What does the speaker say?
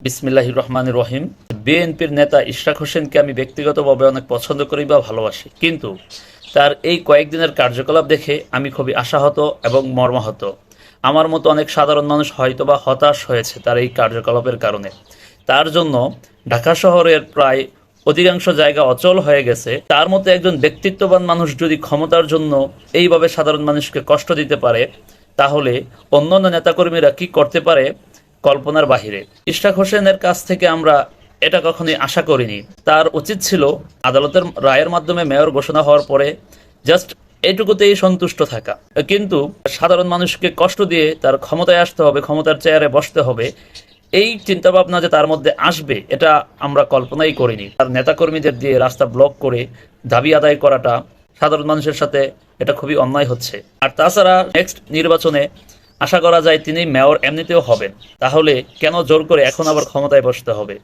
বিসমিল্লাহির রহমানির রহিম। বিএনপির নেতা ইশরাক হোসেনকে আমি ব্যক্তিগতভাবে অনেক পছন্দ করি বা ভালোবাসি, কিন্তু তার এই কয়েকদিনের কার্যকলাপ দেখে আমি খুবই আশাহত এবং মর্মাহত। আমার মতো অনেক সাধারণ মানুষ হয়তোবা হতাশ হয়েছে তার এই কার্যকলাপের কারণে। তার জন্য ঢাকা শহরের প্রায় অধিকাংশ জায়গা অচল হয়ে গেছে। তার মতো একজন ব্যক্তিত্ববান মানুষ যদি ক্ষমতার জন্য এইভাবে সাধারণ মানুষকে কষ্ট দিতে পারে, তাহলে অন্যান্য নেতাকর্মীরা কি করতে পারে কল্পনার বাহিরে। ইশরাক হোসেনের কাছ থেকে আমরা এটা কখনোই আশা করিনি। তার উচিত ছিল আদালতের রায়ের মাধ্যমে মেয়র ঘোষণা হওয়ার পরে জাস্ট এটুকুতেই সন্তুষ্ট থাকা, কিন্তু সাধারণ মানুষকে কষ্ট দিয়ে তার ক্ষমতায় আসতে হবে, ক্ষমতার চেয়ারে বসতে হবে, এই চিন্তাভাবনা যে তার মধ্যে আসবে এটা আমরা কল্পনাই করিনি। তার নেতাকর্মীদের দিয়ে রাস্তা ব্লক করে দাবি আদায় করাটা সাধারণ মানুষের সাথে এটা খুবই অন্যায় হচ্ছে। আর তাছাড়া নেক্সট নির্বাচনে আশা করা যায় তিনি মেয়র এমনিতেও হবেন, তাহলে কেন জোর করে এখন আবার ক্ষমতায় বসতে হবে।